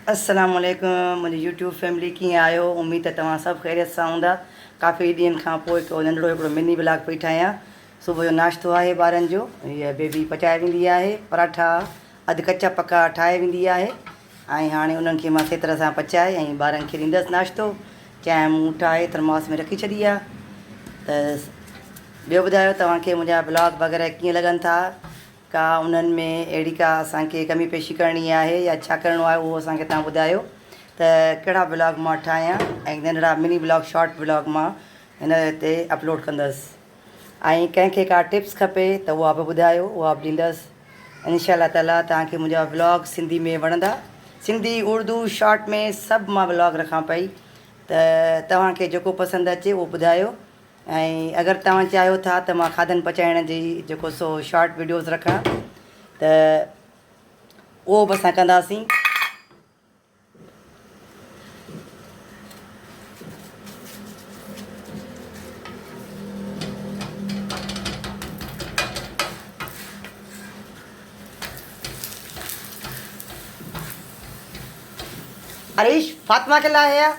अस्सलामुअलैकुम मुंहिंजी YouTube family कीअं आहियो। उम्मीद आहे तव्हां सभु ख़ैरियत सां हूंदा। काफ़ी ॾींहंनि खां पोइ हिकु नंढिड़ो हिकिड़ो मिनी ब्लॉग पई ठाहियां। सुबुह जो नाश्तो आहे ॿारनि जो, हीअ बेबी पचाए वेंदी आहे, पराठा अधु कचा पका ठाहे वेंदी आहे ऐं हाणे उन्हनि खे मां सही तरह सां पचाए ऐं ॿारनि खे ॾींदसि नाश्तो। चांहि मूं ठाहे थर्मास में रखी छॾी आहे। त ॿियो ॿुधायो तव्हांखे मुंहिंजा ब्लॉग वग़ैरह कीअं लॻनि था, का उन्हनि में अहिड़ी का असांखे कमी पेशी करणी आहे या छा करिणो आहे उहो असांखे तव्हां ॿुधायो त कहिड़ा ब्लॉग मां ठाहियां ऐं नंढिड़ा मिनी ब्लॉग शॉर्ट ब्लॉग मां हिन ते अपलोड कंदसि। ऐं कंहिंखे का टिप्स खपे त उहा बि ॿुधायो, उहा बि ॾींदसि इंशाअल्लाह ताला। तव्हांखे मुंहिंजा ब्लॉग सिंधी में वणंदा, सिंधी उर्दू शॉर्ट में सभु मां ब्लॉग रखां पई, त तव्हांखे जेको पसंदि अचे उहो ॿुधायो। ऐं अगरि तव्हां चाहियो था त मां खाधनि पचाइण जी जेको सो शॉर्ट वीडियोज़ रखां त उहो बि असां कंदासीं। हरीश फातिमा के लाइ है,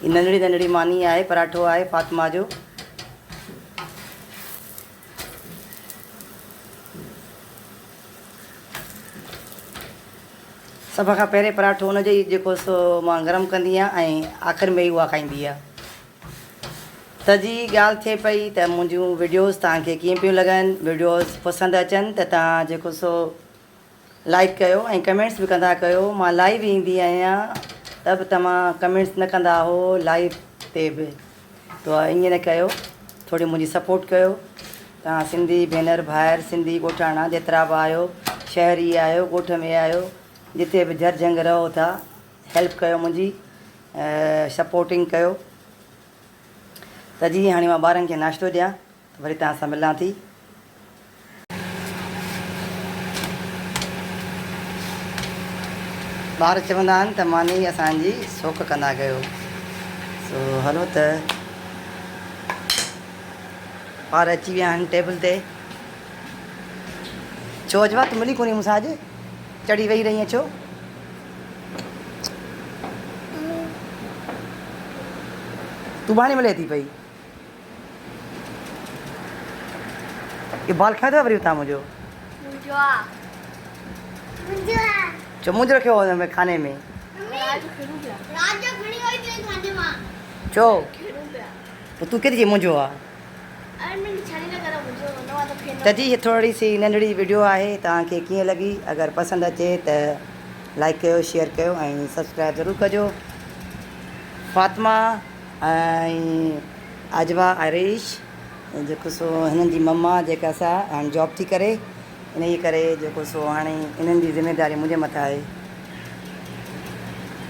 नंढड़ी नंढड़ी मानी आहे, पराठो आहे फातिमा जो। सभ खां पहिरें पराठो हुनजो ई जेको सो मां गरम कंदी आहियां ऐं आख़िर में ई उहा खाईंदी आहे। त जी ॻाल्हि थिए पई त मुंहिंजूं वीडियोज़ तव्हांखे कीअं पियूं लॻनि, वीडियोज़ पसंदि अचनि त तव्हां जेको सो लाइक कयो ऐं कमेंट्स बि कंदा कयो। मां लाइव ईंदी आहियां त बि तव्हां कमेंट्स न कंदा हो लाइव ते बि, त ईअं न कयो, थोरी मुंहिंजी सपोर्ट कयो। तव्हां सिंधी भेनर भाइर सिंधी ॻोठाणा जेतिरा बि आहियो, शहरी आहियो, ॻोठ में आहियो, जिते बि झर झंग रहो था, हेल्प कयो मुंहिंजी, सपोर्टिंग कयो। त जी हाणे मां ॿारनि खे नाश्तो ॾियां, वरी तव्हां सां मिलां थी। ॿार चवंदा आहिनि त मानी असांजी सोक कंदा कयो, सो हलो त ॿार अची विया आहिनि टेबल ते। छो अजवा तूं मिली कोन्हे मूंसां अॼु, चढ़ी वेही रही छो? तूं बाणे मिले थी पई, ये बाल खाए अथव वरी हुतां मुंहिंजो छो मुंहिंजो रखियो हुन में खाने में छो? पोइ तूं किथे मुंहिंजो आहे त जी। हीअ थोरी सी नंढड़ी वीडियो आहे, तव्हांखे कीअं लॻी? अगरि पसंदि अचे त लाइक कयो, शेयर कयो ऐं सब्सक्राइब ज़रूरु कजो। फातिमा ऐं अजवा हरीश जेको सो हिननि जी मम्मा जेका सा हाणे जॉब थी करे, इन ई करे जेको सो हाणे इन्हनि जी ज़िमेदारी मुंहिंजे मथां आहे।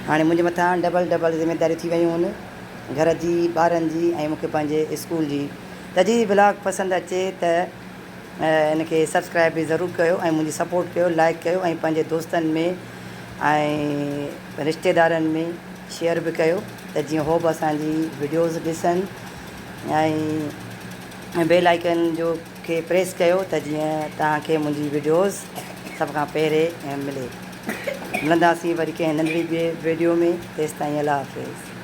हाणे मुंहिंजे मथां डबल डबल ज़िमेदारी थी वियूं आहिनि, घर जी, ॿारनि जी ऐं मूंखे पंहिंजे स्कूल जी। त जी ब्लॉग पसंदि अचे त इनखे सब्सक्राइब बि ज़रूरु कयो ऐं मुंहिंजी सपोर्ट कयो, लाइक कयो ऐं पंहिंजे दोस्तनि में ऐं रिश्तेदारनि में शेयर बि कयो त जीअं हो बि असांजी वीडियोज़ ॾिसनि। ऐं बेल आइकन जो खे प्रेस कयो त जीअं तव्हांखे मुंहिंजी वीडियोज़ सभ खां पहिरें मिले। मिलंदासीं वरी कंहिं नंढड़ी वीडियो में, तेसिताईं अल्लाह हाफ़िज़।